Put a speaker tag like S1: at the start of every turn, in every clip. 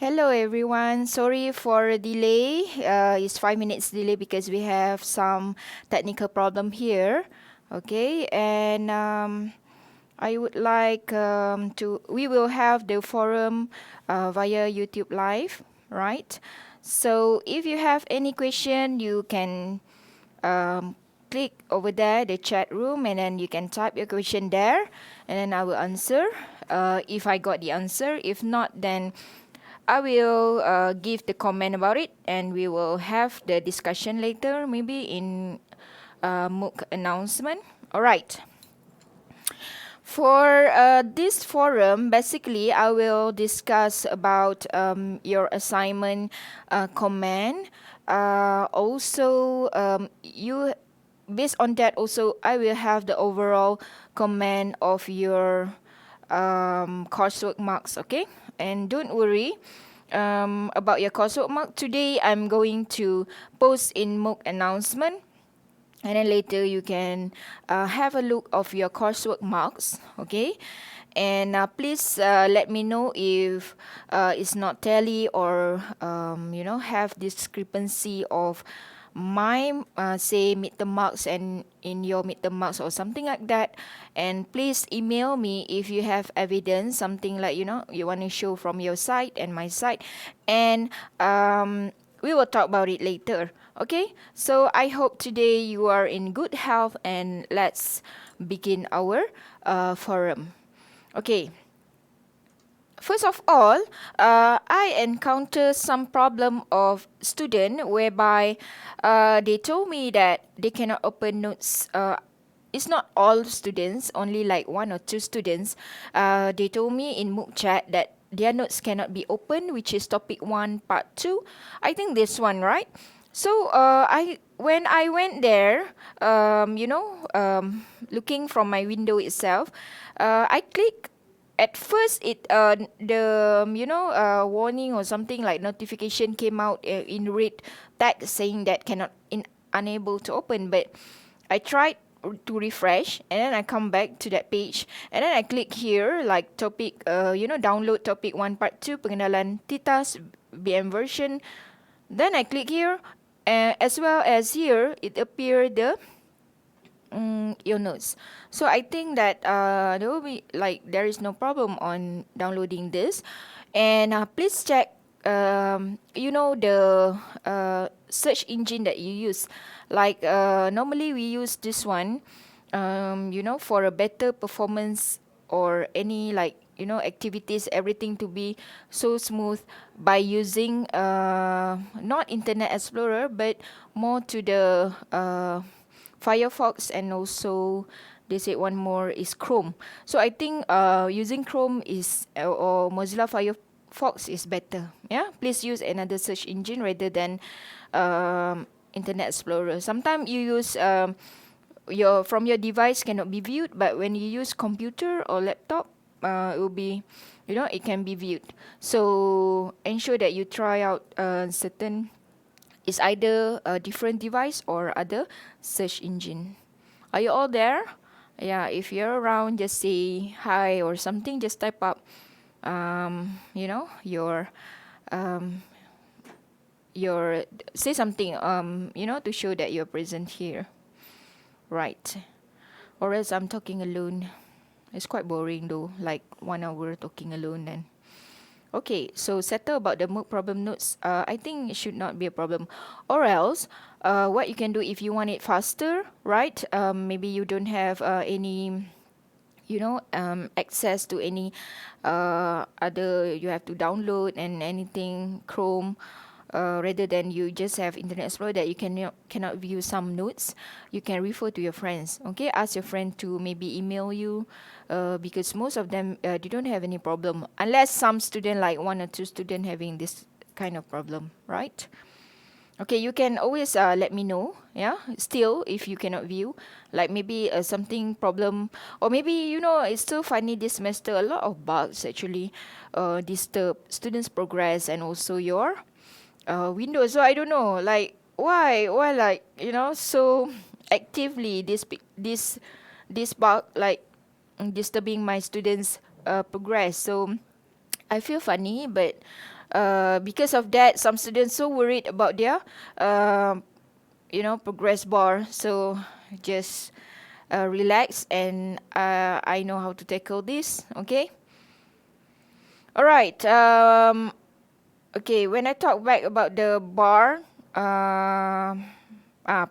S1: Hello everyone. Sorry for delay. It's 5 minutes delay because we have some technical problem here. Okay, and I would like to. We will have the forum via YouTube Live, right? So if you have any question, you can click over there, the chat room, and then you can type your question there, and then I will answer. If I got the answer, if not, then I will give the comment about it, and we will have the discussion later, maybe in MOOC announcement. All right. For this forum, basically, I will discuss about your assignment comment. Also, you based on that, also I will have the overall comment of your coursework marks. Okay, and don't worry about your coursework mark. Today, I'm going to post in MOOC announcement, and then later you can have a look of your coursework marks. Okay, and please let me know if it's not tally or have discrepancy of my say midterm marks and in your midterm marks or something like that. And please email me if you have evidence, something like you want to show from your side and my side, and we will talk about it later. Okay, so I hope today you are in good health, and let's begin our forum. Okay. First of all, I encounter some problem of student whereby they told me that they cannot open notes. It's not all students, only like one or two students. They told me in MOOC chat that their notes cannot be opened, which is topic 1, part 2. I think this one, right? So when I went there, looking from my window itself, I click. At first, the warning or something like notification came out in red tag saying that cannot unable to open. But I tried to refresh, and then I come back to that page, and then I click here like topic download topic 1 part 2 pengenalan TITAS BM version. Then I click here, as well as here it appear the your notes. So I think that there will be like there is no problem on downloading this, and please check the search engine that you use. Like normally we use this one, for a better performance or any like activities, everything to be so smooth by using not Internet Explorer but more to the Firefox, and also they said one more is Chrome. So I think using Chrome is or Mozilla Firefox is better. Yeah, please use another search engine rather than Internet Explorer. Sometimes you use your from your device cannot be viewed, but when you use computer or laptop, it will be, it can be viewed. So ensure that you try out certain. It's either a different device or other search engine. Are you all there? Yeah, if you're around, just say hi or something. Just type up, um, your say something, to show that you're present here, right? Or else I'm talking alone. It's quite boring though, like 1 hour talking alone then. Okay, so settle about the MOOC problem notes. I think it should not be a problem. Or else, what you can do if you want it faster, right? Maybe you don't have any, access to any other. You have to download and anything Chrome. Rather than you just have Internet Explorer that you cannot view some notes, you can refer to your friends. Okay, ask your friend to maybe email you, because most of them they don't have any problem, unless some student like one or two student having this kind of problem, right? Okay, you can always let me know. Yeah, still if you cannot view, like maybe something problem, or maybe it's still funny this semester. A lot of bugs actually disturb students' progress and also your Windows. So I don't know, like why like so actively this bug like disturbing my students' progress. So I feel funny, but Because of that, some students so worried about their progress bar. So just relax, and I know how to tackle this. Okay. All right. Okay. When I talk back about the bar,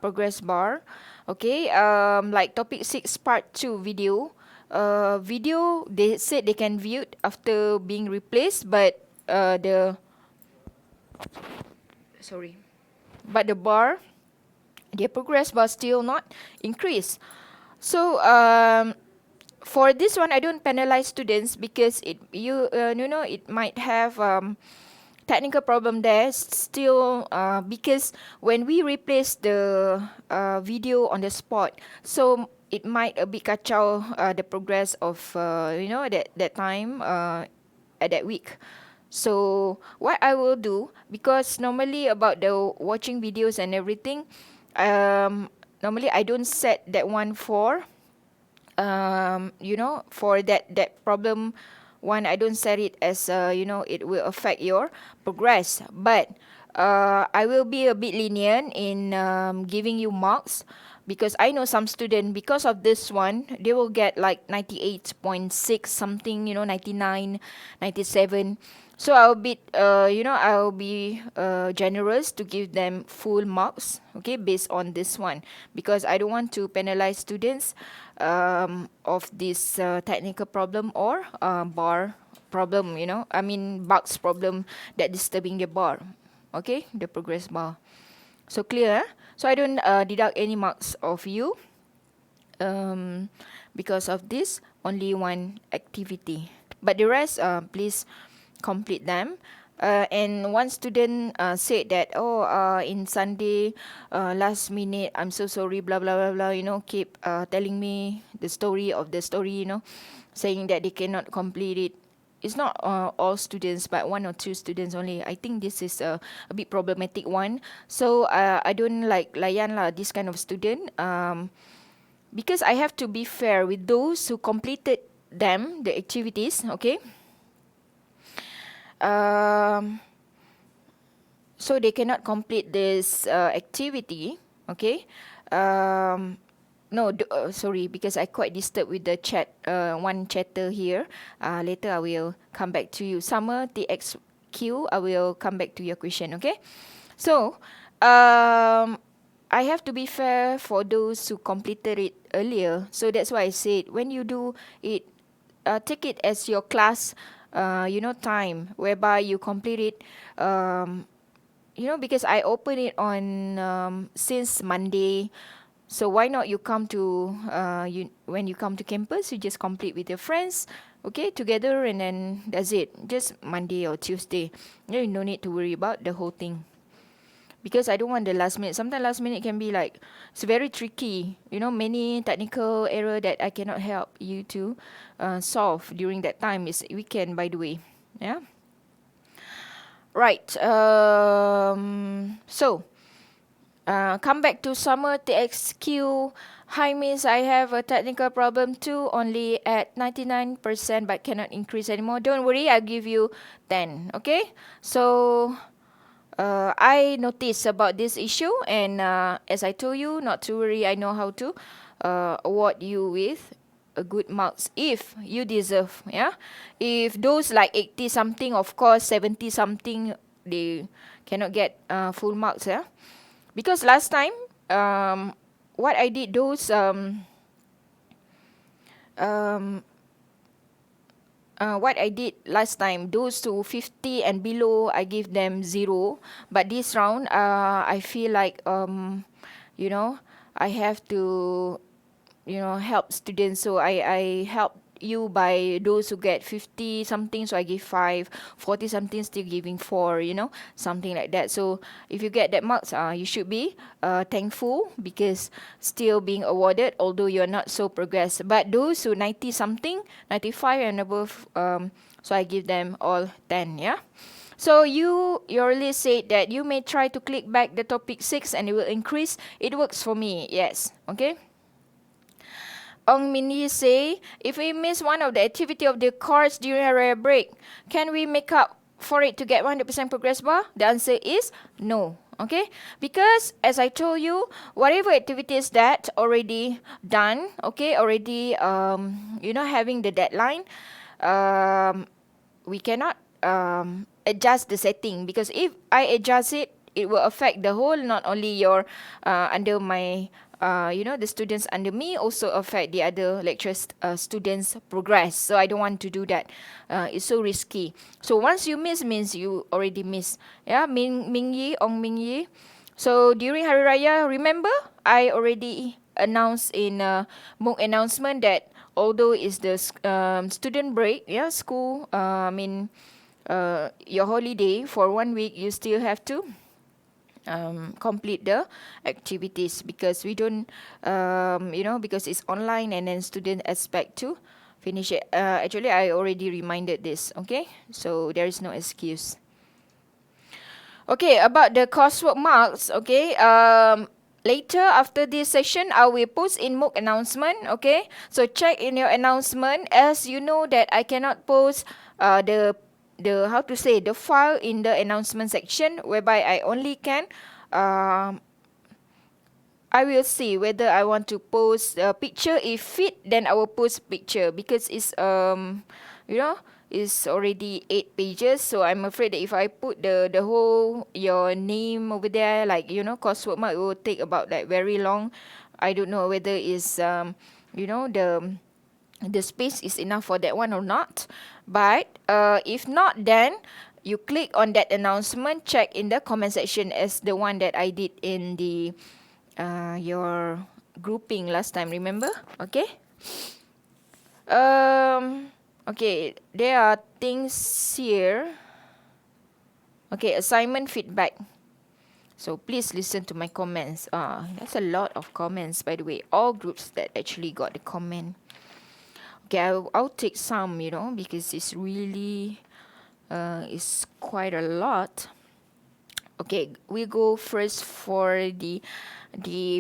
S1: progress bar. Okay. Like topic 6 part 2 video. Video they said they can view it after being replaced, but the sorry, but the bar, their progress bar still not increase. So for this one, I don't penalize students because it might have technical problem there still, because when we replace the video on the spot, so it might a bit kacau the progress of that time at that week. So what I will do, because normally about the watching videos and everything, normally I don't set that one for for that problem one. I don't set it as it will affect your progress, but I will be a bit lenient in giving you marks, because I know some student, because of this one, they will get like 98.6 something, 99, 97. So I'll be generous to give them full marks, okay, based on this one, because I don't want to penalize students of this technical problem or bar problem, bugs problem that disturbing the bar, okay, the progress bar. So clear, eh? So I don't deduct any marks of you because of this only one activity, but the rest, please complete them. And one student said that, in Sunday, last minute, I'm so sorry, blah blah blah blah, keep telling me the story of the story, saying that they cannot complete it. It's not all students, but one or two students only. I think this is a bit problematic one. So I don't like layan lah this kind of student, because I have to be fair with those who completed them, the activities, okay. So they cannot complete this activity, okay. No, sorry, because I quite disturbed with the chat, one chatter here. Later I will come back to you. Summer TXQ, I will come back to your question, okay. So I have to be fair for those who completed it earlier. So that's why I said, when you do it, take it as your class time whereby you complete it, because I open it on since Monday. So why not you come to when you come to campus, you just complete with your friends, okay, together, and then that's it, just Monday or Tuesday. You no need to worry about the whole thing, because I don't want the last minute. Sometimes last minute can be like, it's very tricky, many technical error that I cannot help you to solve during that time. It's weekend, by the way. Yeah. Right. So come back to Summer TXQ. Hi miss, I have a technical problem too, only at 99%, but cannot increase anymore. Don't worry, I'll give you 10. Okay. So I noticed about this issue, and as I told you, not to worry, I know how to award you with a good marks if you deserve. Yeah, if those like 80 something, of course 70 something, they cannot get full marks. Yeah, because last time, what I did, those what I did last time, those to 50 and below, I give them 0. But this round, I feel like, I have to, help students. So I help you by those who get 50 something, so I give 5, 40 something, still giving 4, something like that. So if you get that marks, you should be thankful, because still being awarded, although you're not so progressed. But those who 90 something, 95 and above, so I give them all 10. Yeah. So your list said that you may try to click back the topic 6 and it will increase. It works for me. Yes. Okay. Ong Minhee say, if we miss one of the activity of the course during a break, can we make up for it to get 100% progress bar? The answer is no. Okay, because as I told you, whatever activities that already done, okay, already having the deadline, um, we cannot adjust the setting, because if I adjust it, it will affect the whole, not only your under my the students under me, also affect the other lecturers students progress. So I don't want to do that. It's so risky. So once you miss means you already miss. Yeah, Ming Yi, Ong Ming Yi. So during Hari Raya, remember I already announced in MOOC announcement that although it's the student break, yeah, school, your holiday for 1 week, you still have to complete the activities, because we don't, because it's online and then students expect to finish it. Actually, I already reminded this, okay? So there is no excuse. Okay, about the coursework marks, okay? Later after this session, I will post in MOOC announcement, okay? So check in your announcement, as you know that I cannot post the how to say, the file in the announcement section, whereby I only can I will see whether I want to post a picture. If fit, then I will post picture, because it's it's already 8 pages. So I'm afraid that if I put the whole your name over there, like coursework mark, it will take about like very long. I don't know whether is the space is enough for that one or not. But if not, then you click on that announcement, check in the comment section, as the one that I did in the your grouping last time, remember? Okay. Okay, there are things here. Okay, assignment feedback. So please listen to my comments. That's a lot of comments, by the way. All groups that actually got the comment. Okay, I'll take some, because it's really it's quite a lot. Okay, we go first for the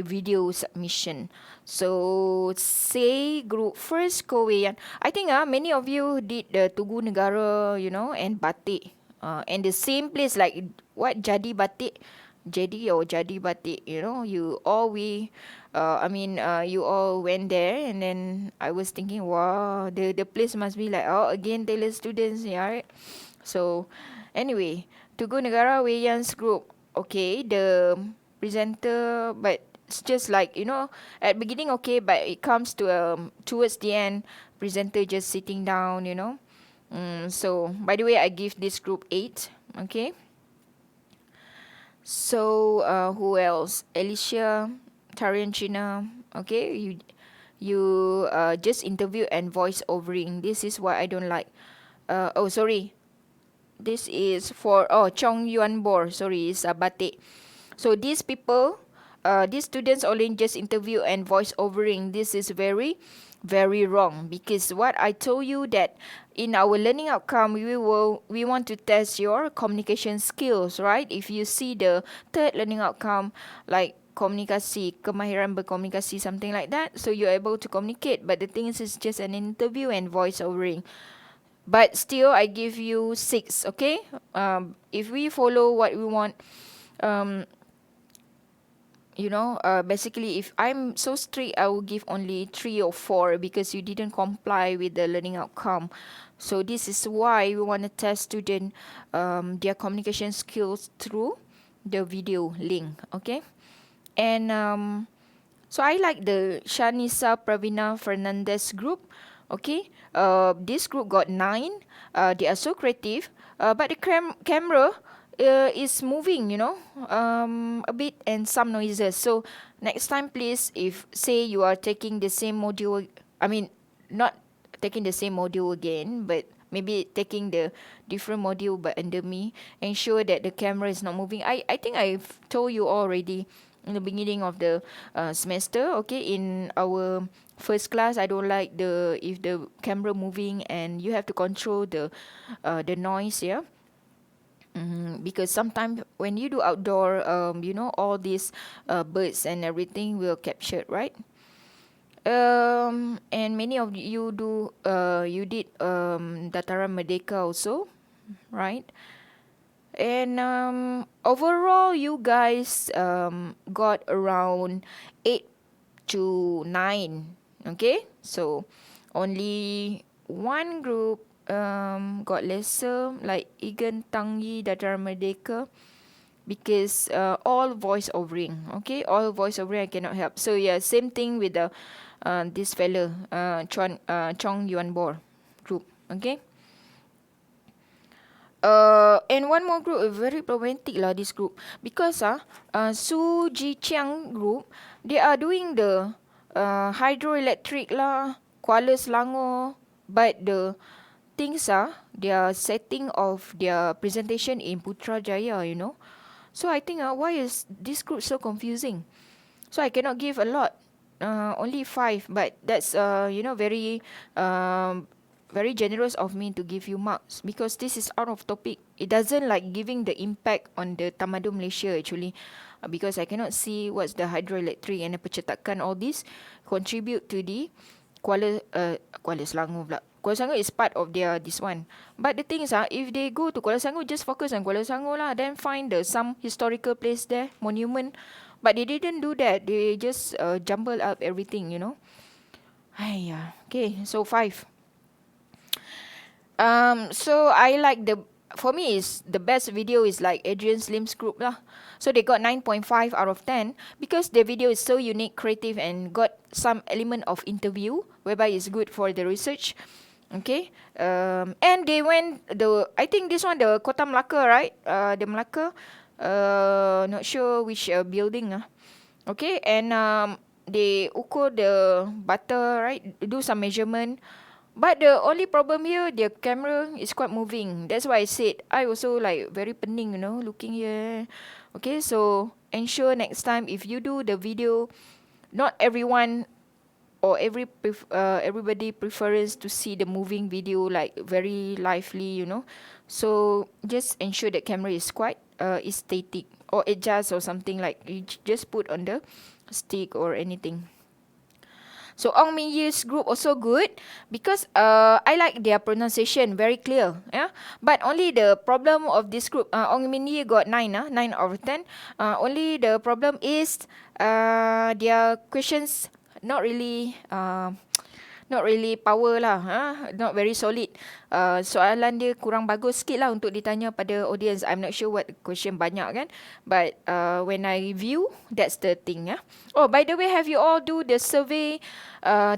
S1: video submission. So say group first Korean. I think many of you did the Tugu Negara, and Batik. And the same place, like what, Jadi Batik, Jadi Batik, you all you all went there, and then I was thinking, wow, the place must be like, oh, again Taylor students, yeah, right? So anyway, Tugu Negara Wayans group. Okay, the presenter, but it's just like, at beginning okay, but it comes to towards the end, presenter just sitting down, So by the way, I give this group 8. Okay. So who else? Alicia, Tarianchina. Okay, you just interview and voice overing. This is what I don't like. Oh, sorry. This is for Chong Yuan Bor. Sorry, it's Batik. So these people, these students only just interview and voice overing. This is very, very wrong, because what I told you that in our learning outcome, we want to test your communication skills, right? If you see the third learning outcome, like komunikasi, kemahiran berkomunikasi, something like that, so you're able to communicate. But the thing is, it's just an interview and voice overing. But still, I give you 6, okay? If we follow what we want, basically, if I'm so strict, I will give only 3 or 4, because you didn't comply with the learning outcome. So this is why we want to test student their communication skills through the video link, okay? And so I like the Shanisa Pravina Fernandez group. Okay, this group got 9. They are so creative, but the camera is moving, a bit, and some noises. So next time, please, if say you are taking the same module, not taking the same module again, but maybe taking the different module but under me, ensure that the camera is not moving. I think I've told you already in the beginning of the semester, okay, in our first class, I don't like if the camera moving, and you have to control the noise, yeah. Because sometimes when you do outdoor, all these birds and everything will capture, right? And many of you did Dataran Merdeka also. right? And overall, you guys got around 8 to 9. Okay, so only one group got lesser, like Igan, Tangi, Dadar Merdeka, because all voice overing. Okay, all voice overing I cannot help. So yeah, same thing with the this fella Chong Yuan Bor group. Okay. And one more group, very problematic lah this group, because Su Ji Chiang group, they are doing the hydroelectric lah, Kuala Selangor, but the things their setting of their presentation in Putrajaya, you know. So I think why is this group so confusing? So I cannot give a lot, only 5, but that's very very generous of me to give you marks, because this is out of topic. It doesn't like giving the impact on the Tamadun Malaysia actually, because I cannot see what's the hydroelectric and the percetakan, all this contribute to the Kuala Selangor pula. Kuala Selangor is part of their this one. But the thing is if they go to Kuala Selangor, just focus on Kuala Selangor lah, then find some historical place there, monument. But they didn't do that. They just jumble up everything, you know. Aiya. Okay, so 5. So I like for me is the best video is like Adrian Slim's group lah. So they got 9.5 out of 10 because the video is so unique, creative, and got some element of interview, whereby it's good for the research. Okay. And they went I think this one the Kota Melaka, right? The Melaka. Not sure which building. Okay, and they ukur the butter, right? Do some measurement. But the only problem here, their camera is quite moving. That's why I said I also like very pening, you know, looking here. Okay, so ensure next time if you do the video, not everyone or everybody prefers to see the moving video like very lively, you know. So just ensure that camera is quite static or adjust or something, like you just put on the stick or anything. So Ong Min Ye's group also good because I like their pronunciation, very clear. Yeah, but only the problem of this group, Ong Min Ye got 9, 9 out of 10. Only the problem is their questions not really not really power lah, not very solid. Soalan dia kurang bagus sikit lah untuk ditanya pada audience. I'm not sure what question banyak kan, but when I view, that's the thing. Oh, by the way, have you all do the survey,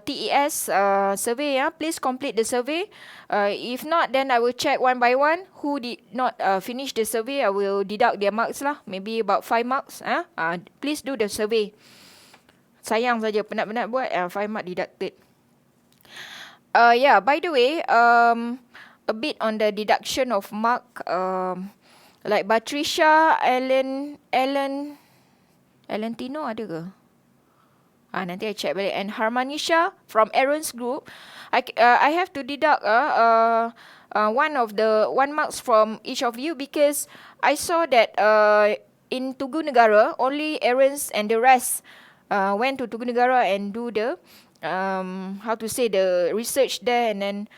S1: TES survey? Please complete the survey. If not, then I will check one by one. Who did not finish the survey, I will deduct their marks lah. Maybe about 5 marks. Please do the survey. Sayang saja penat-penat buat, 5 mark deducted. Yeah, by the way, a bit on the deduction of mark, like Patricia, Tino ada ke? Nanti I check balik. And Harmanisha from Aaron's group, I have to deduct one marks from each of you, because I saw that in Tugu Negara only Aaron's and the rest went to Tugu Negara and do the how to say, the research there, and then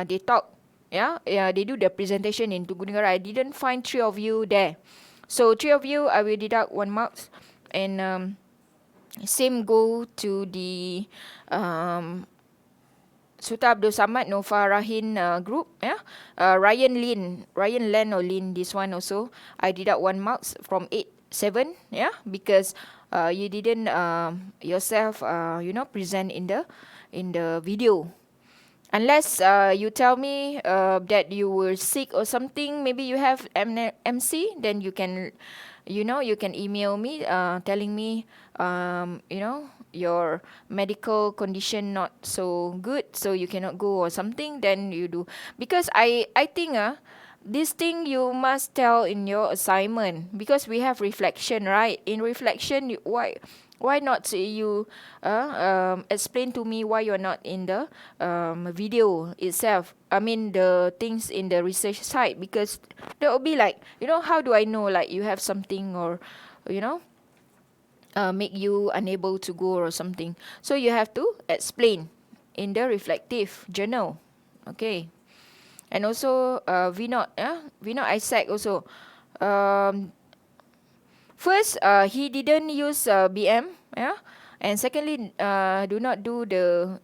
S1: they talk. Yeah, they do the presentation in Tugu Negara. I didn't find 3 of you there, so 3 of you I will deduct 1 marks, and same go to the Sultan Abdul Samad Nova Rahin group. Yeah, Ryan Len or Lin, this one also I deduct 1 marks from 8, 7. Yeah, because you didn't yourself present in the video, unless you tell me that you were sick or something. Maybe you have MC, then you can email me telling me your medical condition not so good, so you cannot go or something, then you do. Because I think this thing you must tell in your assignment, because we have reflection, right? In reflection, why not you explain to me why you're not in the video itself? I mean the things in the research side, because that will be like, how do I know like you have something, or make you unable to go or something. So you have to explain in the reflective journal. Okay. And also Vinod, Vinod Isaac also. Um, First, he didn't use BM, yeah. And secondly, do not do the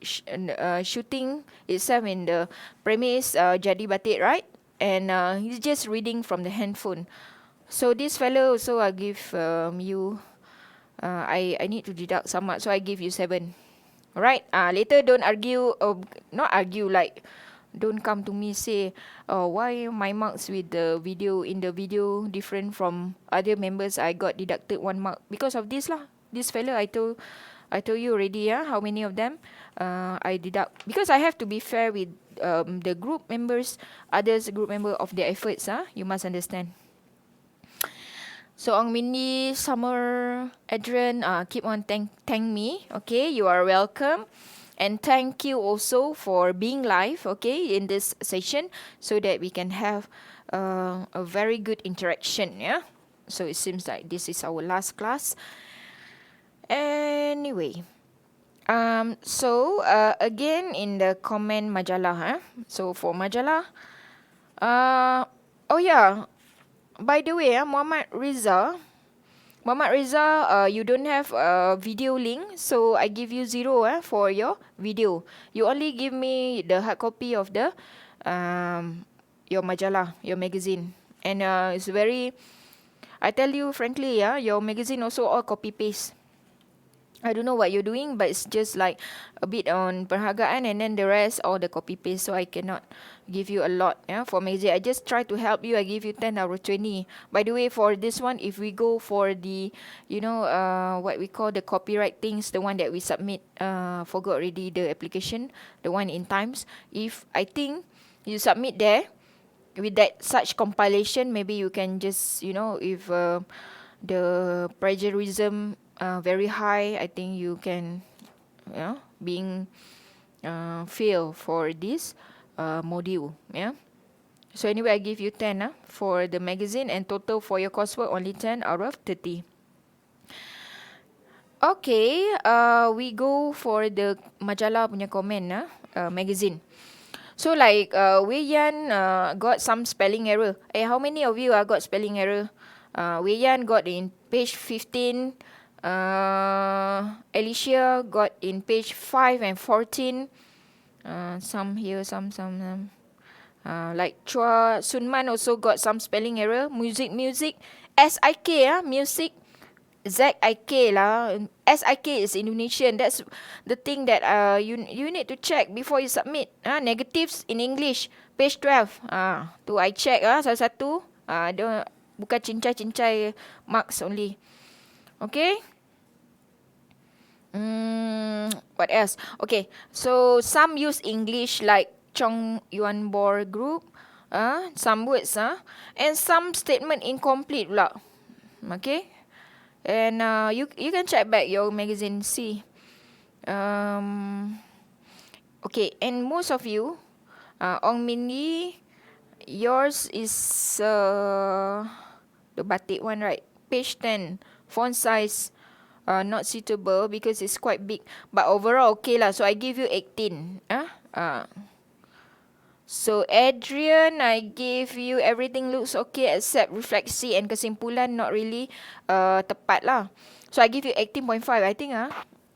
S1: shooting itself in the premise jadi batik, right? And he's just reading from the handphone. So this fellow also I give you. I need to deduct some marks, so I give you 7. Alright. Later don't argue. Not argue like. Don't come to me say, oh, why my marks with the video in the video different from other members. I got deducted 1 mark because of this lah. This fellow I told you already. How many of them I deduct because I have to be fair with the group members, others group member of their efforts. You must understand. So Ong Mindy, Summer, Adrian, keep on thank me. Okay, you are welcome. And thank you also for being live, okay, in this session so that we can have a very good interaction, yeah. So it seems like this is our last class. Anyway, so again in the comment majalah, So for majalah, oh yeah, by the way, Muhammad Riza, you don't have a video link, so I give you 0 for your video. You only give me the hard copy of the your majalah, your magazine. And it's very, I tell you frankly, your magazine also all copy paste. I don't know what you're doing, but it's just like a bit on perhargaan and then the rest all the copy paste. So I cannot give you a lot for magazine. I just try to help you. I give you 10 out of 20. By the way, for this one, if we go for the, what we call the copyright things, the one that we submit, forgot already the application, the one in Times. If I think you submit there with that such compilation, maybe you can just, if the plagiarism very high, I think you can being fail for this module. So anyway, I give you 10 for the magazine, and total for your coursework only 10 out of 30. Okay, we go for the majalah punya comment magazine. So like Wei Yan got some spelling error. How many of you got spelling error? Wei Yan got in page 15. Alicia got in page 5 and 14. Some here, some. Like Chua Sunman also got some spelling error. Music, S-I-K, music, Z-I-K lah. S-I-K is Indonesian. That's the thing that you need to check before you submit. Negatives in English, page 12. Tu I check satu-satu. Bukan cincai-cincai marks only. Okay. What else? Okay, so some use English like Chong Yuan Bor group, some words, and some statement incomplete pula. Okay, and you can check back your magazine, see. Okay, and most of you, Ong Mindy, yours is the batik one, right? Page 10, font size. Not suitable because it's quite big, but overall okay lah. So I give you 18. So Adrian, I gave you everything looks okay except refleksi and kesimpulan not really tepat lah. So I give you 18.5. I think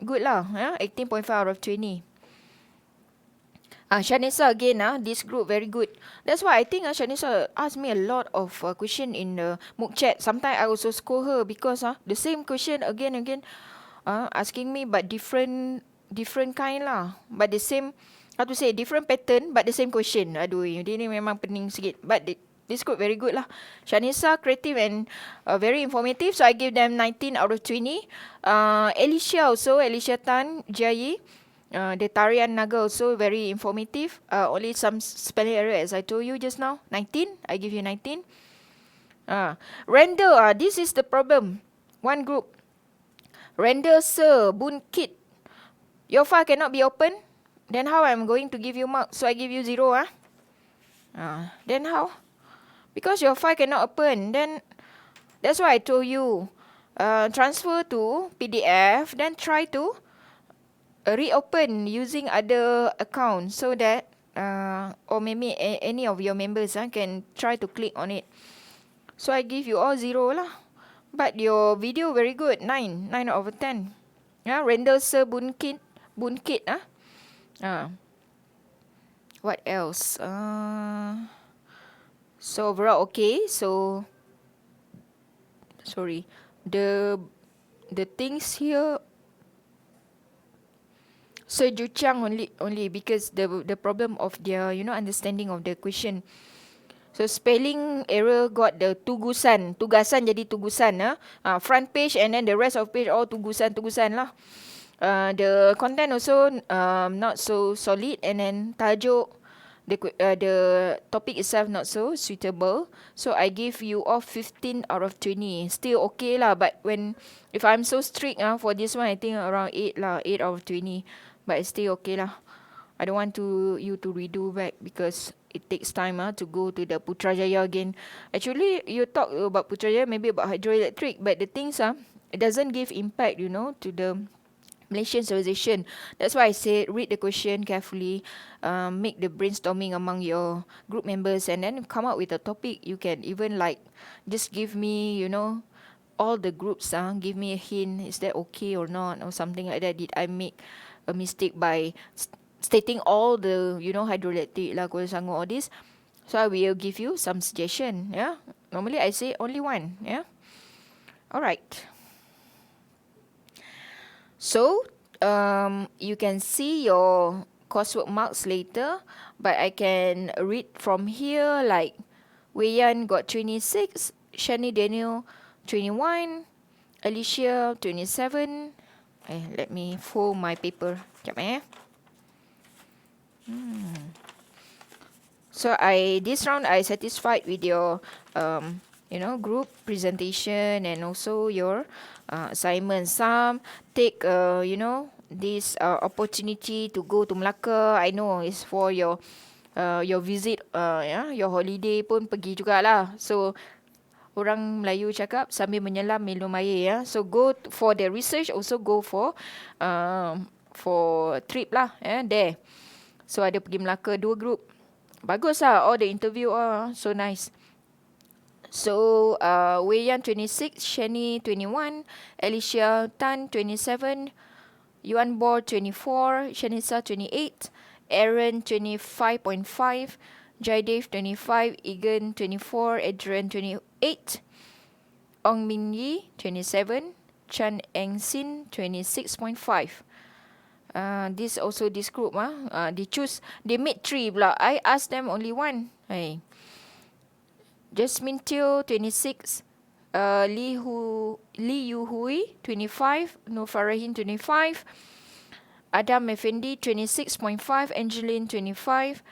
S1: good lah. 18.5 out of 20. Shanisa again, this group very good. That's why I think Shanisa asked me a lot of question in the MOOC chat. Sometimes I also scold her because the same question again asking me, but different kind lah. But the same, how to say, different pattern but the same question. Aduh, dia ni memang pening sikit. But this group very good lah. Shanisa creative and very informative. So I give them 19 out of 20. Alicia also, Alicia Tan, Jai. The Tarian Naga also very informative. Only some spelling error as I told you just now. 19. I give you 19. Render. This is the problem. One group. Render Sir Boon Kit. Your file cannot be open. Then how I'm going to give you mark? So I give you 0. Then how? Because your file cannot open. Then that's why I told you. Transfer to PDF. Then try to reopen using other account so that or maybe any of your members can try to click on it. So I give you all 0 lah. But your video very good, 9 out of 10. Yeah, render se bunkit ah. What else? So overall okay. So sorry, the things here. So Juchang only because the problem of their understanding of the question. So spelling error got the tugasan jadi tugusan front page and then the rest of page all tugusan lah. The content also not so solid, and then tajuk the topic itself not so suitable. So I give you all 15 out of 20. Still okay lah, but if I'm so strict for this one, I think around 8 lah, 8 out of 20. But it's still okay lah. I don't want you to redo back because it takes time to go to the Putrajaya again. Actually, you talk about Putrajaya, maybe about hydroelectric, but the things it doesn't give impact, to the Malaysian civilization. That's why I say read the question carefully, make the brainstorming among your group members, and then come up with a topic. You can even just give me, all the groups give me a hint. Is that okay or not, or something like that? Did I make a mistake by stating all the hydroelectric lah, Kuala Selangor, all this? So I will give you some suggestion. Yeah, normally I say only one. Yeah, all right. So you can see your coursework marks later, but I can read from here like Wei Yan got 26, Shani Daniel 21, Alicia 27. Let me fold my paper. Sekejap So this round I satisfied with your group presentation and also your assignment. Some take this opportunity to go to Melaka. I know it's for your visit, your holiday pun pergi jugalah. So orang Melayu cakap sambil menyelam minum air, ya. So go for the research, also go for trip lah, there. So ada pergi Melaka 2 group. Bagus lah, all the interview so nice. So Wei Yan 26, Shani 21, Alicia Tan 27, Yuan Bor 24, Shanisa 28, Aaron 25.5, Jaidev 25, Egan 24, Adrian 28, Ong Min Yi 27, Chan Eng Sin 26.5. This group they made 3 pula. I asked them only 1. Hey. Jasmine Teo 26, Lee Yu Hui 25, Nur Farahin 25, Adam Effendi 26.5, Angeline 25,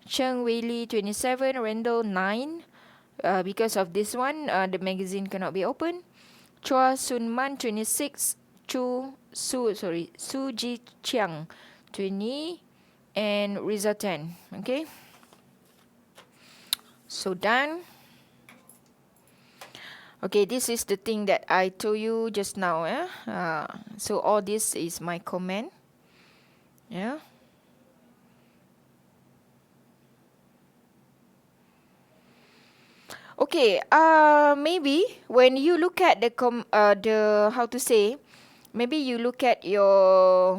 S1: Cheng Wei Li 27, Randall 9. Because of this one, the magazine cannot be opened. Chua Sun Man 26, Su Ji Chiang 20, and Riza 10. Okay. So done. Okay, this is the thing that I told you just now. So all this is my comment. Yeah. Okay. Maybe when you look at the how to say, maybe you look at your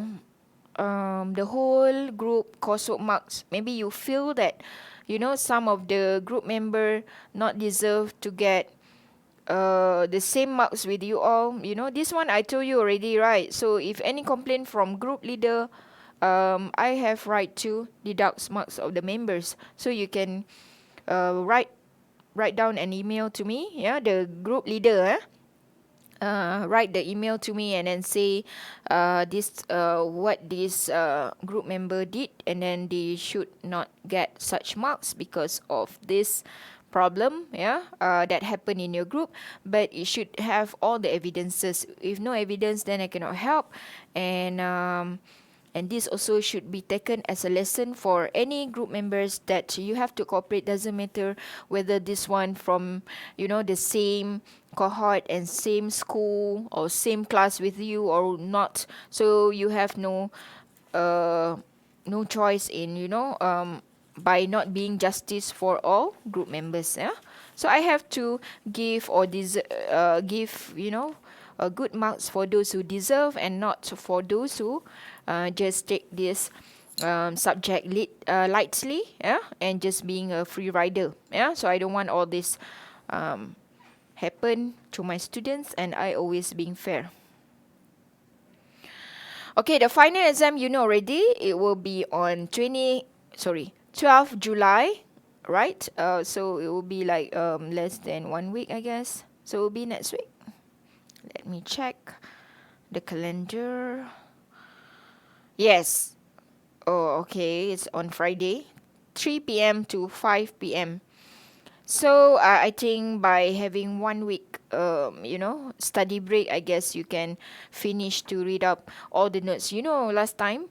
S1: the whole group coursework marks. Maybe you feel that some of the group member not deserve to get the same marks with you all. This one I told you already, right? So if any complaint from group leader, I have right to deduct marks of the members. So you can write down an email to me, the group leader, write the email to me and then say what this group member did, and then they should not get such marks because of this problem that happened in your group. But it should have all the evidences. If no evidence, then I cannot help. And this also should be taken as a lesson for any group members that you have to cooperate. Doesn't matter whether this one from the same cohort and same school or same class with you or not. So you have no choice in by not being justice for all group members. Yeah, so I have to give or give good marks for those who deserve and not for those who just take this subject lightly, yeah, and just being a free rider. Yeah, so I don't want all this happen to my students, and I always being fair. Okay, the final exam you know already. It will be on 12th July, right? So it will be like less than 1 week, I guess. So it will be next week. Let me check the calendar. Yes. Oh, okay. It's on Friday, 3 p.m. to 5 p.m. So I think by having 1 week, study break, I guess you can finish to read up all the notes. Last time,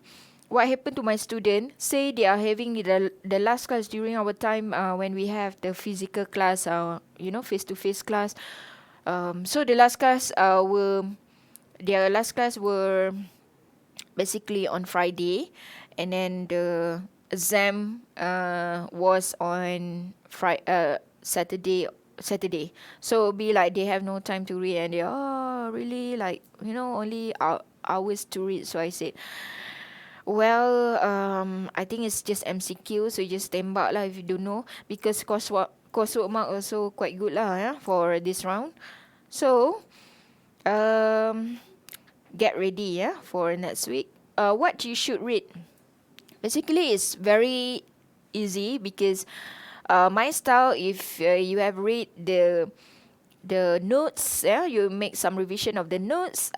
S1: what happened to my student? Say they are having the last class during our time when we have the physical class, face to face class. So the last class their last class were basically on Friday, and then the exam was on Saturday. So it'll be like they have no time to read, and they really like only hours to read. So I said, well, I think it's just MCQ, so you just tembak lah if you don't know, because coursework mark also quite good lah, yeah, for this round. So um get ready, yeah, for next week. What you should read. Basically, it's very easy because my style, if you have read the notes, yeah, you make some revision of the notes.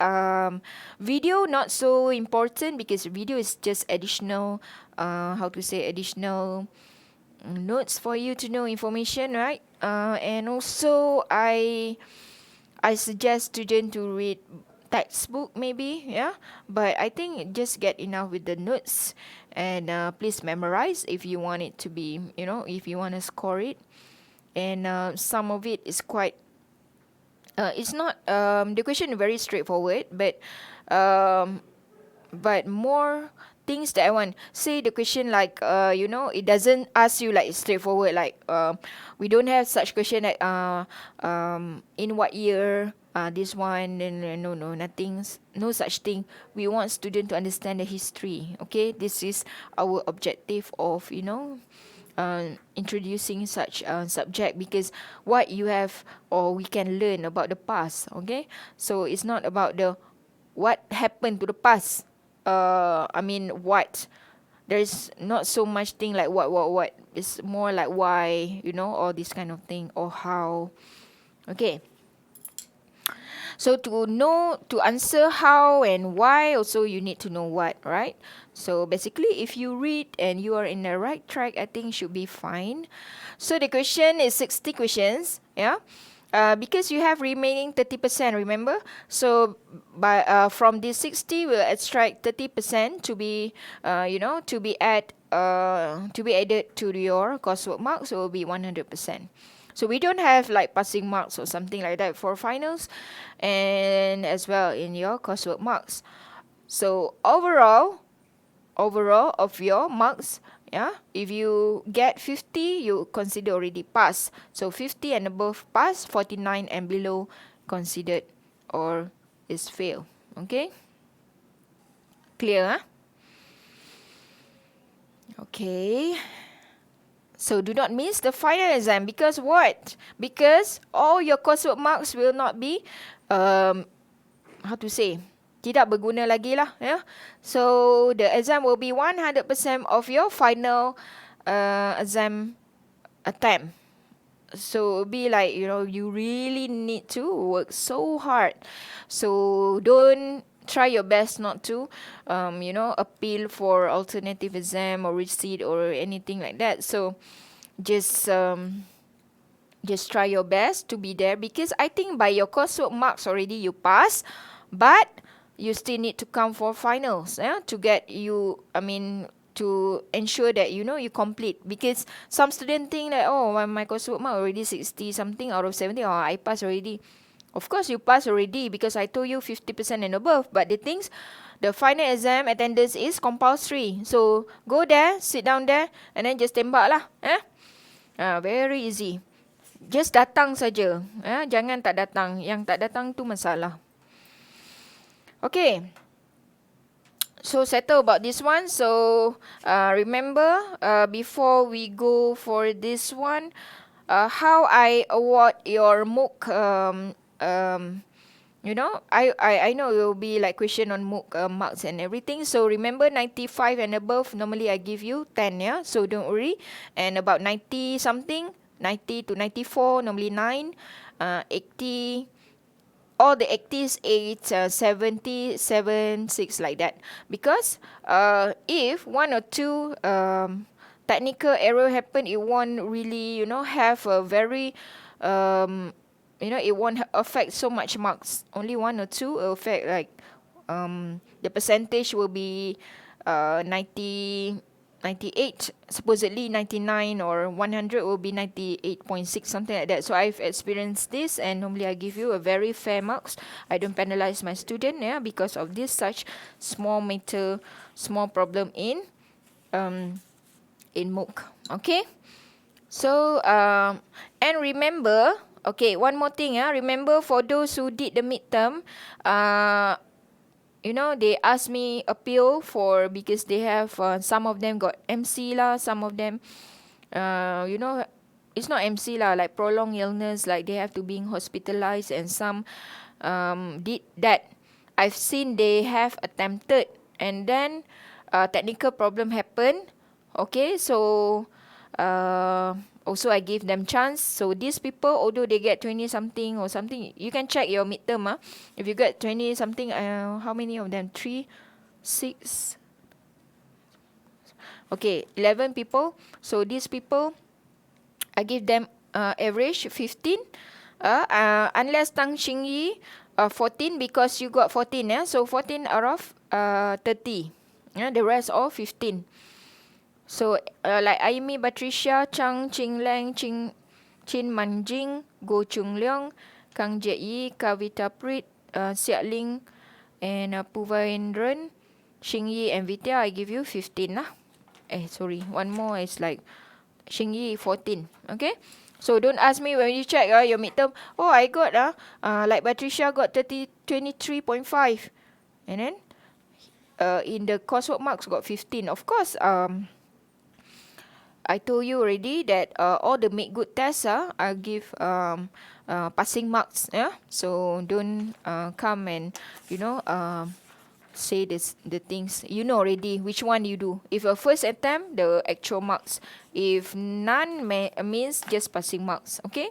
S1: Video not so important because video is just additional, additional notes for you to know information, right? And also I suggest student to read textbook maybe, yeah, but I think just get enough with the notes, and please memorize if you want it to be, if you want to score it. And some of it is quite it's not the question is very straightforward, um, but more things that I want. Say the question like it doesn't ask you like straightforward, like we don't have such question like in what year this one. And no, nothing, no such thing. We want student to understand the history. Okay, this is our objective of introducing such subject, because what you have or we can learn about the past. Okay, so it's not about the what happened to the past. What, there's not so much thing like what. It's more like why, all this kind of thing, or how. Okay. So to answer how and why, also you need to know what, right? So basically, if you read and you are in the right track, I think should be fine. So the question is 60 questions, yeah. Because you have remaining 30%, remember? So from this 60, we'll extract 30% to be, to be added to your coursework marks. So it will be 100%. So we don't have like passing marks or something like that for finals, and as well in your coursework marks. So overall of your marks, yeah, if you get 50, you consider already pass. So 50 and above pass, 49 and below considered or is fail. Okay, clear, huh? Okay. So do not miss the final exam, because what? Because all your coursework marks will not be tidak berguna lagi lah, yeah. So the exam will be 100% of your final exam attempt. So it'll be like, you really need to work so hard. So don't try your best not to appeal for alternative exam or receipt or anything like that. So just try your best to be there, because I think by your coursework marks already you pass, but you still need to come for finals, yeah, to get you, to ensure that you complete. Because some student think that, oh, my coursework mark already 60 something out of 70, oh, I pass already. Of course you pass already, because I told you 50% and above. But the things, the final exam attendance is compulsory. So go there, sit down there, and then just tembak lah. Very easy. Just datang saja. Jangan tak datang. Yang tak datang tu masalah. Okay. So settle about this one. So remember, before we go for this one, how I award your MOOC, I know it will be like question on MOOC marks and everything. So remember 95 and above, normally I give you 10, yeah? So don't worry. And about 90 something, 90 to 94, normally 9, 80, all the 80s 8, 70 7 6, like that, because if one or two technical error happen, it won't really have a very it won't affect so much marks. Only one or two will affect, like the percentage will be 90 98, supposedly 99, or 100 will be 98.6, something like that. So I've experienced this, and normally I give you a very fair marks. I don't penalize my student, yeah, because of this such small matter, small problem in MOOC. Okay. So and remember, okay, one more thing, remember, for those who did the midterm, they asked me appeal for, because they have some of them got MC lah, some of them it's not MC lah, like prolonged illness, like they have to being hospitalized, and some did that. I've seen they have attempted, and then technical problem happened. Okay, so also I gave them chance. So these people, although they get 20 something or something, you can check your midterm. If you get 20 something, how many of them? 3, 6. Okay, 11 people. So these people, I give them average 15. Unless Tang Xingyi 14, because you got 14, yeah. So 14 out of 30. Yeah, the rest all 15. So like Aimi Patricia, Chang Ching Lang, Chin Manjing, Go Chung Leong, Kang Jie Yi, Kavita Prit, Siak Ling, and Puvendran, Xing Yi, and Vidya, I give you 15 lah. Sorry, one more is like Xing Yi 14. Okay. So don't ask me when you check your midterm. Oh, I got like Patricia got 23.5, and then in the coursework marks got 15. Of course, I told you already that all the make good tests I give passing marks. Yeah. So don't come and say the things you know already. Which one you do? If your first attempt, the actual marks. If none, means just passing marks. Okay.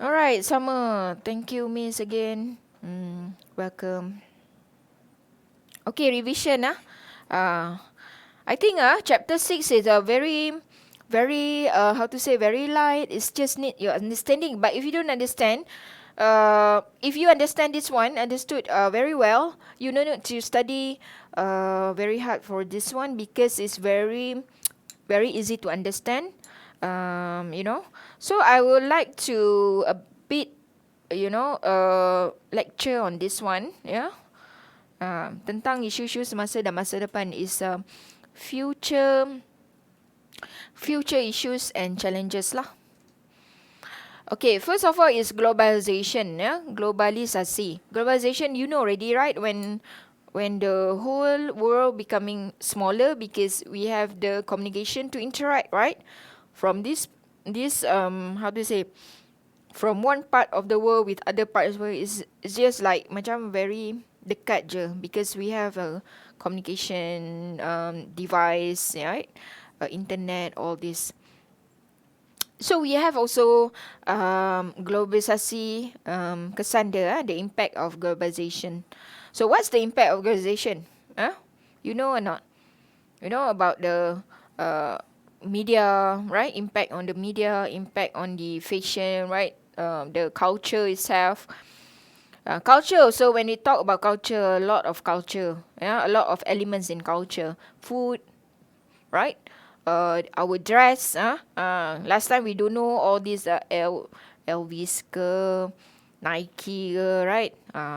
S1: Alright, Summer. Thank you, Miss, again. Welcome. Okay, revision. I think chapter 6 is a very very light. It's just need your understanding. But if you don't understand, if you understand this one, understood very well, you don't need to study very hard for this one, because it's very very easy to understand. So I would like to a bit lecture on this one, yeah. Tentang isu-isu semasa dan masa depan is future issues and challenges lah. Okay, first of all is globalization, yeah. Globalization, you know already, right? When the whole world becoming smaller, because we have the communication to interact, right? From this from one part of the world with other parts of the world, is just like macam very dekat je, because we have a communication device, right? Internet, all this. So we have also globalisasi, kesan dia, the impact of globalization. So what's the impact of globalization? You know or not? You know about the media, right? Impact on the media, impact on the fashion, right? The culture itself. Culture also, when we talk about culture, a lot of culture, yeah, a lot of elements in culture. Food, right? Our dress, last time we don't know all these Elvis ke, Nike, right?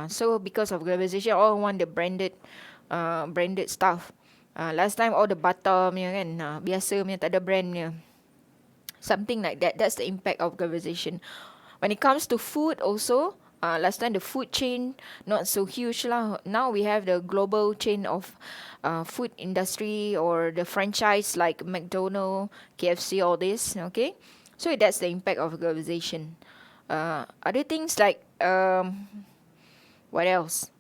S1: So because of globalization, all want the branded stuff. Last time all the Bata punya kan, biasa punya tak ada brand punya. Something like that. That's the impact of globalization. When it comes to food also, last time the food chain not so huge lah. Now we have the global chain of food industry or the franchise like McDonald, KFC, all this. Okay, so that's the impact of globalization. Other things like what else?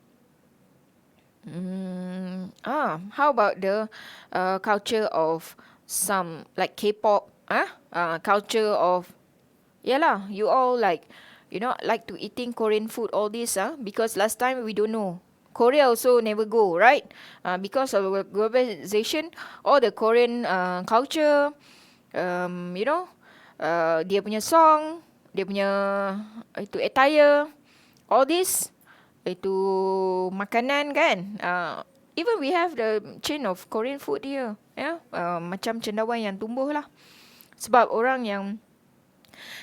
S1: How about the culture of some like K-pop? Culture of, yeah lah, you all like, like to eating Korean food, all this, because last time we don't know. Korea also never go, right? Because of globalization, all the Korean culture, dia punya song, dia punya itu attire, all this, itu makanan kan. Even we have the chain of Korean food here, macam cendawan yang tumbuh lah. Sebab orang yang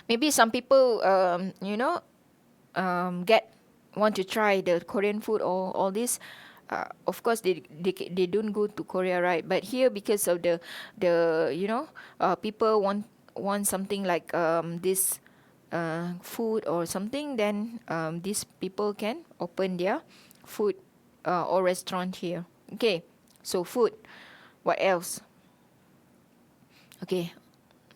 S1: maybe some people get want to try the Korean food or all this. Of course they don't go to Korea, right? But here, because of the people want something like this food or something, then these people can open their food or restaurant here. Okay, so food. What else? Okay,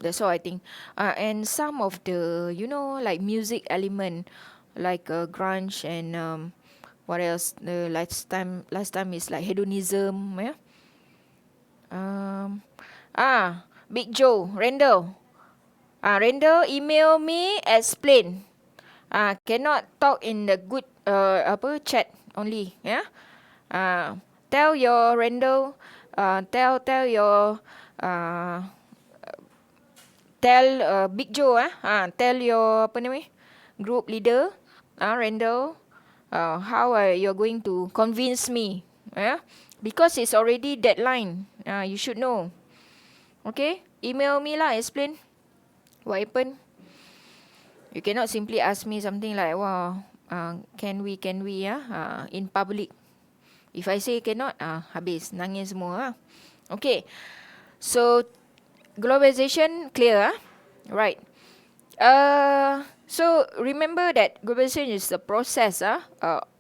S1: that's all I think. And some of the like music element, like grunge and what else? The last time is like hedonism, yeah. Um, Big Joe, Randall. Email me, explain. Cannot talk in the good chat only, yeah. Tell your Randall, tell your tell Big Joe, tell your apa nama group leader, Randall, how you're going to convince me, yeah, because it's already deadline. You should know. Okay, email me lah, explain what happened. You cannot simply ask me something like, wow, can we, in public. If I say cannot, habis, nangis semua. Okay, so globalization clear, right? So remember that globalization is the process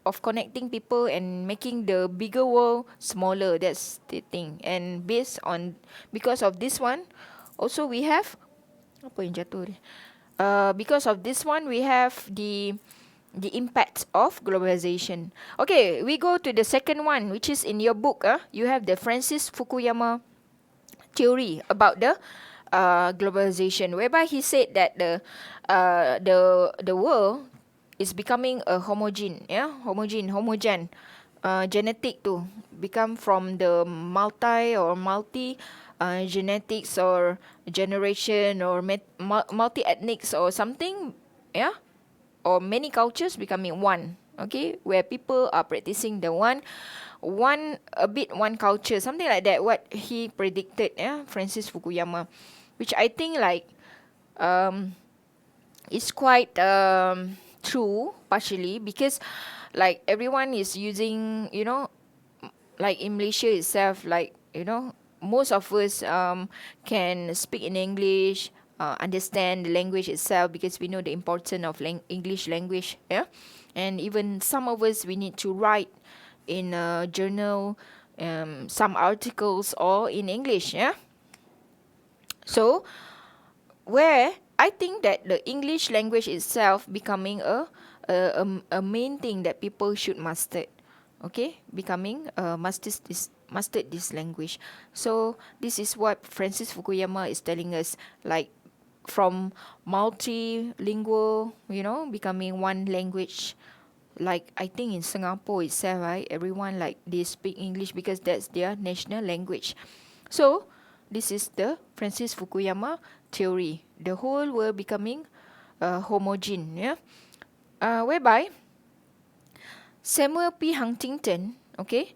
S1: of connecting people and making the bigger world smaller. That's the thing. And because of this one, also we have apa yang jatuh ni? Because of this one, we have the impact of globalization. Okay, we go to the second one, which is in your book. You have the Francis Fukuyama theory about the globalization, whereby he said that the world is becoming a homogen, genetic to become from the multi genetics or generation or multi ethnics or something, yeah, or many cultures becoming one. Okay, where people are practicing the one culture, something like that, what he predicted, Francis Fukuyama, which I think like is quite true partially, because like everyone is using, like in Malaysia itself, like most of us can speak in English, understand the language itself, because we know the importance of English language, yeah. And even some of us, we need to write in a journal, some articles all in English, yeah. So where I think that the English language itself becoming a main thing that people should master. Okay, becoming mastered this language. So this is what Francis Fukuyama is telling us, like from multilingual, becoming one language. Like I think in Singapore itself, right, everyone like they speak English because that's their national language. So this is the Francis Fukuyama theory. The whole world becoming homogen, yeah. Whereby Samuel P. Huntington, okay,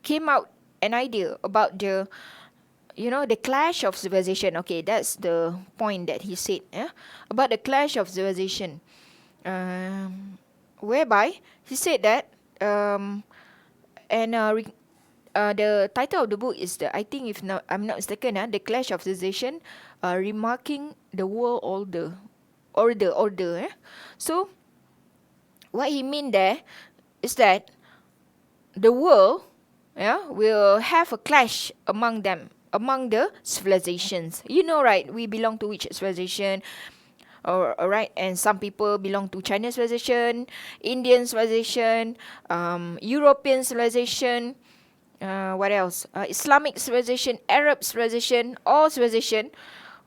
S1: came out an idea about the clash of civilization. Okay, that's the point that he said, yeah, about the clash of civilization, whereby he said that, um, and the title of the book is the, I think, if not I'm not mistaken, the clash of civilization, remarking the world order. So what he mean there is that the world, yeah, will have a clash among them, among the civilizations. Right? We belong to which civilization? Or alright, and some people belong to Chinese civilization, Indian civilization, European civilization. What else? Islamic civilization, Arab civilization, all civilization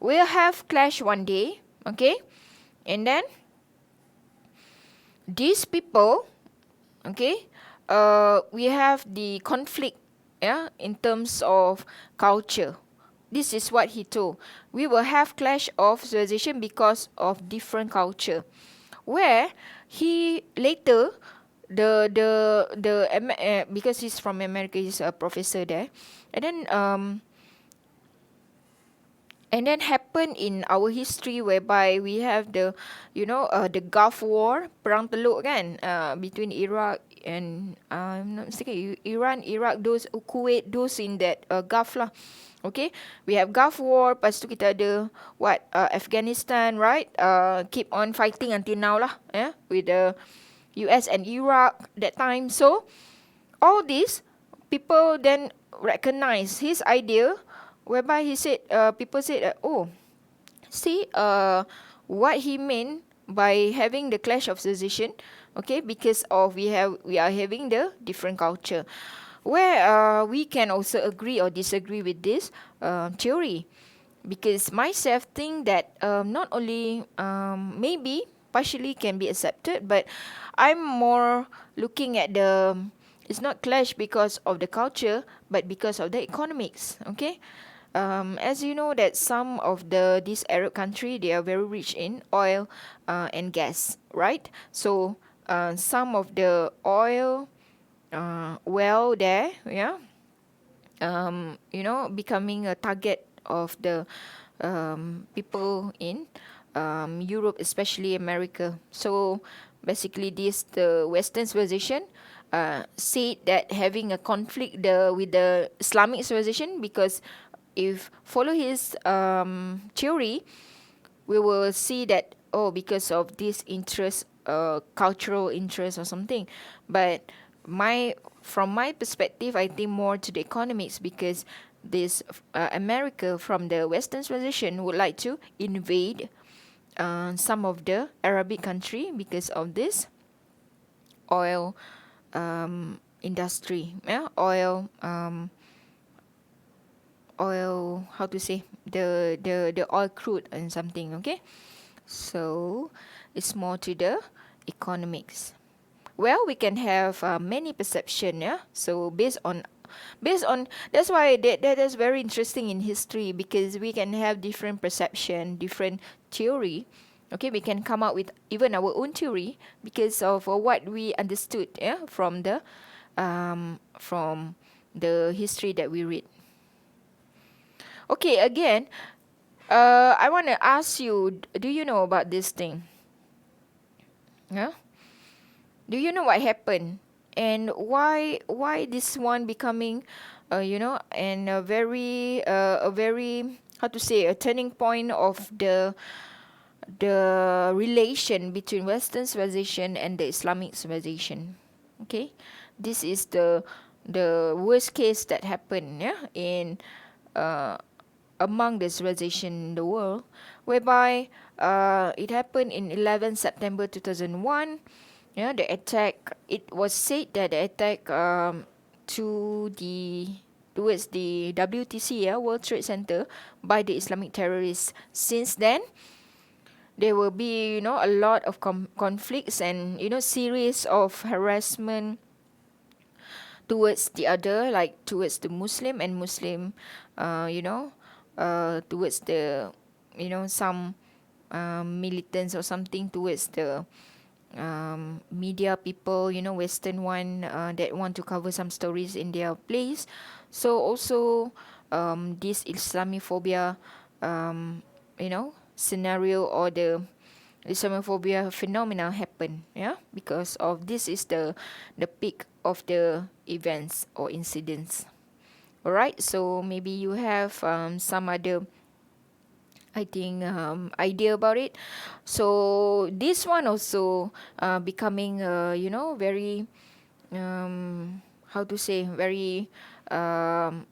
S1: will have clash one day. Okay, and then these people, okay, we have the conflict, yeah, in terms of culture. This is what he told. We will have clash of civilization because of different culture. Where he later, because he's from America, he's a professor there, and then happen in our history whereby we have the Gulf War, perang teluk kan, between Iraq and, I'm not mistaken, Iran, Iraq, those Kuwait, those in that Gulf lah. Okay, we have Gulf War, lepas tu kita ada what, Afghanistan, right, keep on fighting until now lah, yeah, with the US and Iraq that time. So all this, people then recognize his idea, whereby he said, people said, oh, see, what he meant by having the clash of civilization, okay, because of we are having the different culture, where we can also agree or disagree with this theory, because myself think that, not only, maybe partially can be accepted, but I'm more looking at the, it's not clash because of the culture, but because of the economics. Okay, as you know that some of these Arab country, they are very rich in oil and gas, right? So some of the oil well there, yeah, becoming a target of the people in Europe, especially America. So basically, the Western civilization said that having a conflict with the Islamic civilization, because if follow his theory, we will see that, oh, because of this interest, cultural interest or something. But from my perspective, I think more to the economics, because this America from the Western civilization would like to invade some of the Arabic country because of this oil industry, yeah, oil, how to say, the oil crude and something. Okay, so it's more to the economics. Well, we can have many perception, yeah. So based on that's why that is very interesting in history, because we can have different perception, different theory. Okay, we can come up with even our own theory because of what we understood, yeah, from the history that we read. Okay, again, I want to ask you, do you know about this thing? Yeah? Do you know what happened? And why this one becoming, and a very, how to say, a turning point of the relation between Western civilization and the Islamic civilization. Okay, this is the worst case that happened, yeah, in uh, among the civilization in the world, whereby it happened in 11 September 2001. Yeah, the attack. It was said that the attack to the towards the WTC, yeah, World Trade Center, by the Islamic terrorists. Since then, there will be a lot of conflicts and series of harassment towards the other, like towards the Muslim and Muslim, towards the some militants or something, towards the media people, Western one, that want to cover some stories in their place. So also this Islamophobia, scenario, or the Islamophobia phenomena happen. Yeah, because of this is the peak of the events or incidents. Alright, so maybe you have some other, I think, idea about it. So this one also becoming, very, how to say, very, um,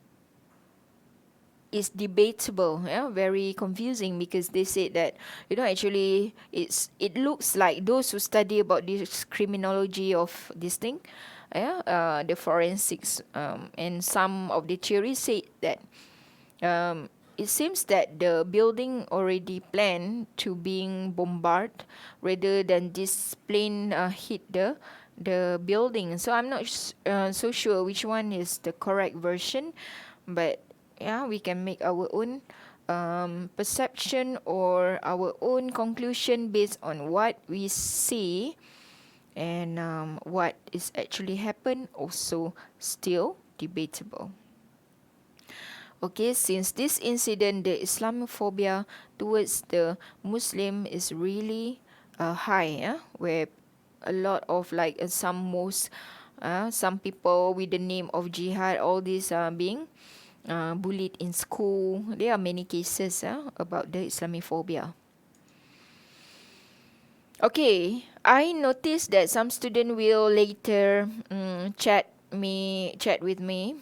S1: is debatable, yeah, very confusing, because they said that, actually it looks like those who study about this criminology of this thing, yeah, the forensics, and some of the theories say that it seems that the building already planned to being bombarded rather than this plane hit the building. So I'm not so sure which one is the correct version, but yeah, we can make our own perception or our own conclusion based on what we see, and what is actually happened also still debatable. Okay, since this incident, the Islamophobia towards the Muslim is really high, yeah? Where a lot of like some people with the name of jihad, all these are being bullied in school. There are many cases about the Islamophobia. Okay, I noticed that some student will later chat with me,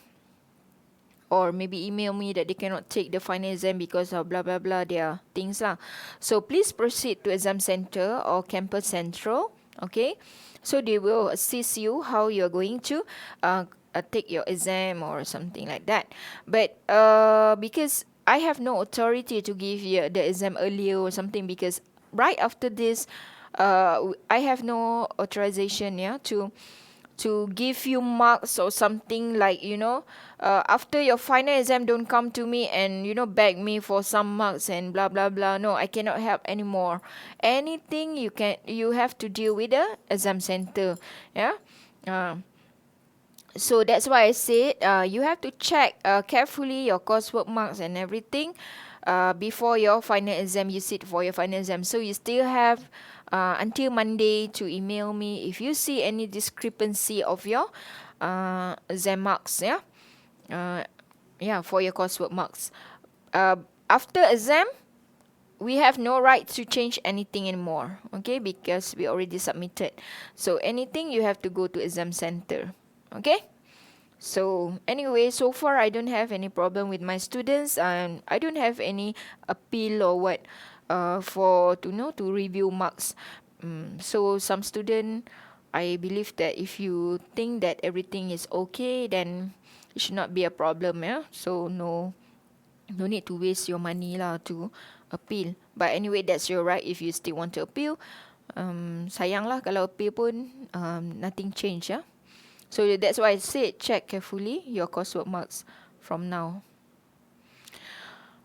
S1: or maybe email me that they cannot take the final exam because of blah blah blah their things lah. So please proceed to exam center or campus central. Okay, so they will assist you how you're going to take your exam or something like that. But because I have no authority to give you the exam earlier or something, because right after this, I have no authorization, yeah, to give you marks or something, like, after your final exam, don't come to me and beg me for some marks and blah blah blah. No, I cannot help anymore. Anything you have to deal with the exam center. Yeah. So that's why I said you have to check carefully your coursework marks and everything before your final exam. You sit for your final exam, so you still have until Monday to email me if you see any discrepancy of your exam marks. Yeah, for your coursework marks. Uh, After exam, we have no right to change anything anymore. Okay, because we already submitted. So anything you have to go to exam center. Okay. So anyway, so far I don't have any problem with my students, and I don't have any appeal or what for to review marks. So some student, I believe that if you think that everything is okay, then it should not be a problem, yeah. So no need to waste your money lah to appeal. But anyway, that's your right. If you still want to appeal, sayang lah kalau appeal pun nothing change, yeah. So that's why I said check carefully your coursework marks from now.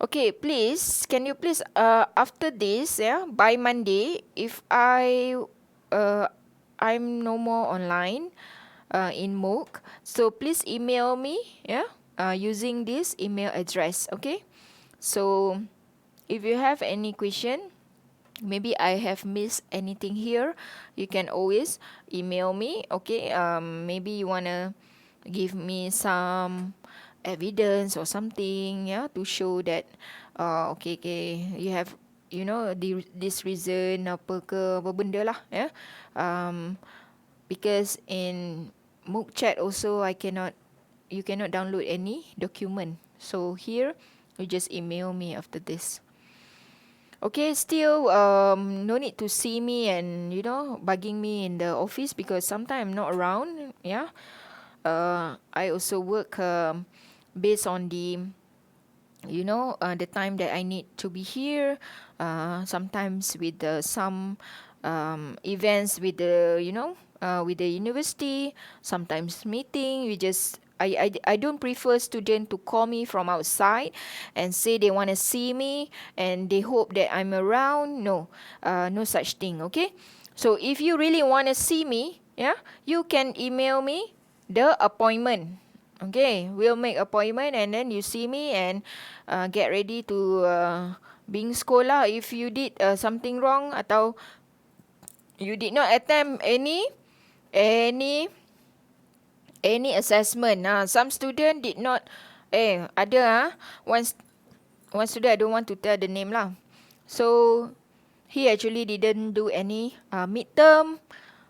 S1: Okay, please, can you please after this, yeah, by Monday, if I'm no more online in MOOC, so please email me, yeah, using this email address. Okay, so if you have any question, maybe I have missed anything here, you can always email me. Okay, maybe you wanna give me some evidence or something, yeah, to show that okay, you have this reason apa ke apa benda lah, yeah. Because in MOOC chat also you cannot download any document, so here you just email me after this. Okay, still no need to see me and bugging me in the office, because sometimes I'm not around. Yeah, I also work based on the time that I need to be here. Sometimes with some events with with the university. Sometimes meeting. I don't prefer student to call me from outside and say they want to see me and they hope that I'm around. No, no such thing. Okay, so if you really want to see me, yeah, you can email me the appointment. Okay, we'll make appointment and then you see me and get ready to being sekolah if you did something wrong atau you did not attempt any any assessment. Some student did not ada one student, I don't want to tell the name lah. So he actually didn't do any midterm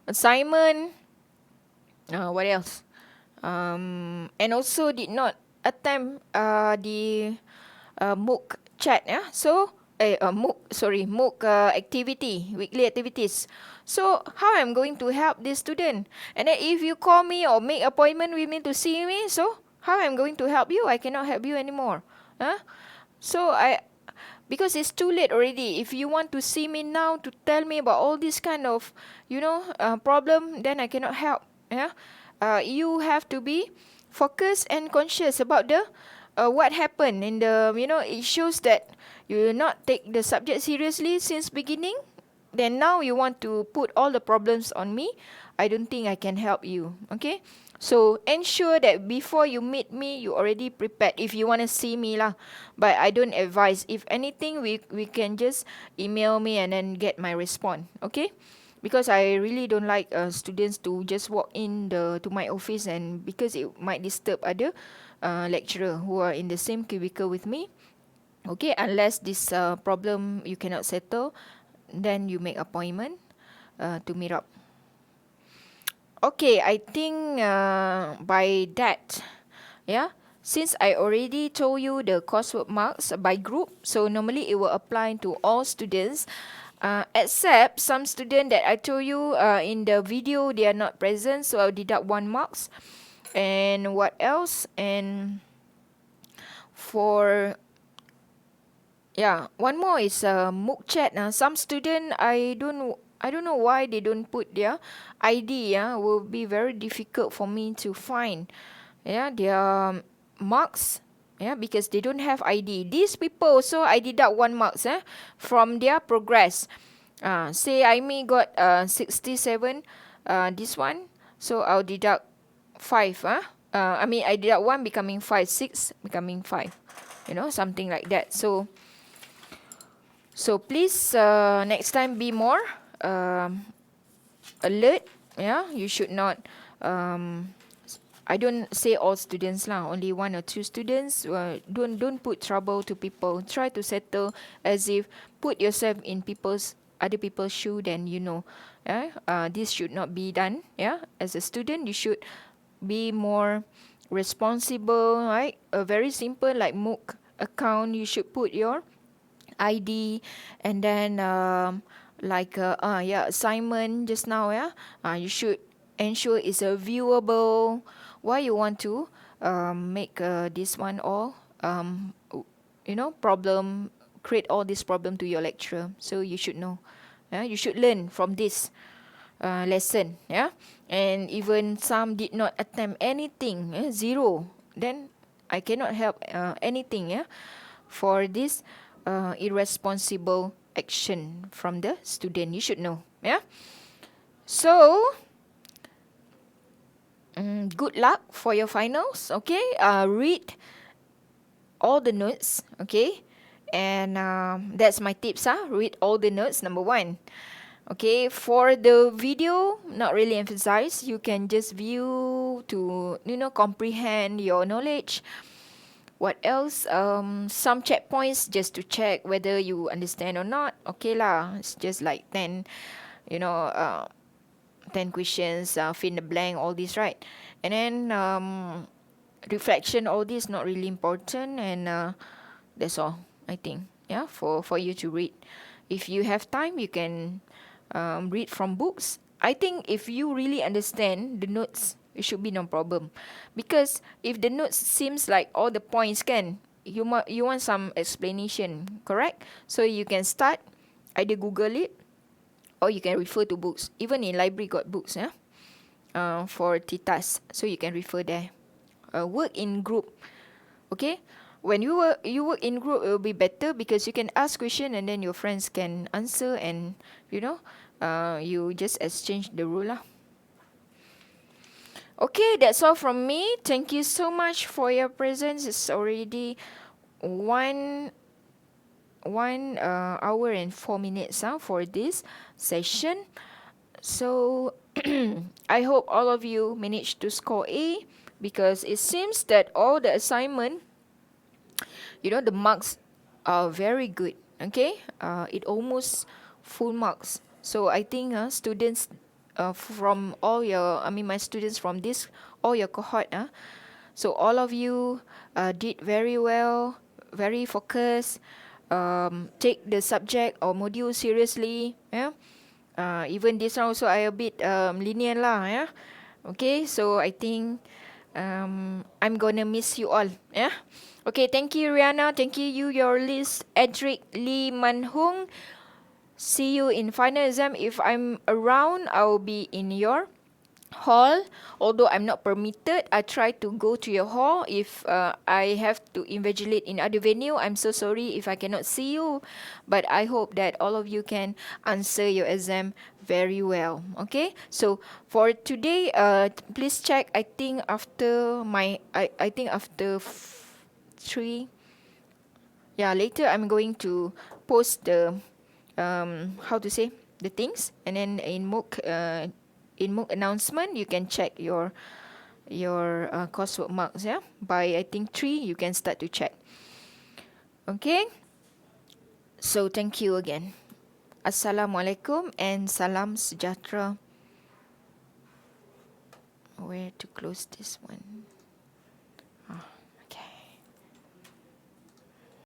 S1: assignment. What else? And also did not attempt the MOOC chat. So MOOC activity, weekly activities. So how I'm going to help this student? And then if you call me or make appointment with me to see me, so how I'm going to help you? I cannot help you anymore. So because it's too late already. If you want to see me now to tell me about all this kind of, problem, then I cannot help. You have to be focused and conscious about the what happened in the, it shows that you will not take the subject seriously since beginning. Then now you want to put all the problems on me. I don't think I can help you. Okay. So ensure that before you meet me, you already prepared. If you want to see me lah, but I don't advise. If anything, we can just email me and then get my response. Okay, because I really don't like students to just walk in to my office, and because it might disturb other lecturer who are in the same cubicle with me. Okay, unless this problem you cannot settle, then you make appointment to meet up. Okay, I think by that, since I already told you the coursework marks by group, so normally it will apply to all students, except some student that I told you in the video, they are not present, so I'll deduct 1 marks. And what else? And for one more is MOOC chat. Some student I don't know why they don't put their ID. Will be very difficult for me to find. Their marks. Because they don't have ID. These people also I deduct 1 marks from their progress. Say I may got 67. This one, so I'll deduct 5. I deduct 1 becoming 5, 6 becoming 5. Something like that. So please next time be more alert. You should not. I don't say all students lah. Only 1 or 2 students. Don't put trouble to people. Try to settle as if put yourself in other people's shoe. Then this should not be done. As a student, you should be more responsible. Right? Very simple like MOOC account. You should put your ID, and then assignment just now. You should ensure it's a viewable. Why you want to make this one all problem, create all this problem to your lecturer? So you should know. You should learn from this lesson. And even some did not attempt anything, 0, then I cannot help anything for this irresponsible action from the student. You should know. So good luck for your finals. Okay, read all the notes. Okay, and that's my tips. Read all the notes, number 1. Okay, for the video, not really emphasize. You can just view to comprehend your knowledge. What else? Some checkpoints just to check whether you understand or not. Okay lah, it's just like 10 questions, fill in the blank, all this, right? And then reflection, all this not really important, and that's all, I think. For you to read. If you have time, you can read from books. I think if you really understand the notes, it should be no problem. Because if the notes seems like all the points you want some explanation, correct? So you can start, either Google it, or you can refer to books. Even in library got books, for TITAS, so you can refer there. Work in group. Okay, when you work in group, it will be better because you can ask question and then your friends can answer, and you just exchange the rule lah. Okay, that's all from me. Thank you so much for your presence. It's already one 1 hour and 4 minutes for this session. So I hope all of you managed to score A, because it seems that all the assignment, the marks are very good. Okay, it almost full marks. So I think students from all your, I mean my students from this all your cohort, so all of you did very well, very focused. Take the subject or module seriously. Yeah. Even this one also I a bit lenient lah. Yeah. Okay. So I think I'm gonna miss you all. Yeah. Okay. Thank you, Rihanna. Thank you, your list, Edric, Lee, Manhung. See you in final exam. If I'm around, I'll be in your hall. Although I'm not permitted, I try to go to your hall. If I have to invigilate in other venue, I'm so sorry if I cannot see you, but I hope that all of you can answer your exam very well. Okay, so for today, please check. I think after I think after 3, yeah, later I'm going to post the how to say, the things, and then in MOOC announcement you can check your coursework marks. Yeah, by I think 3 you can start to check. Okay, so thank you again. Assalamualaikum and salam sejahtera. Where to close this one?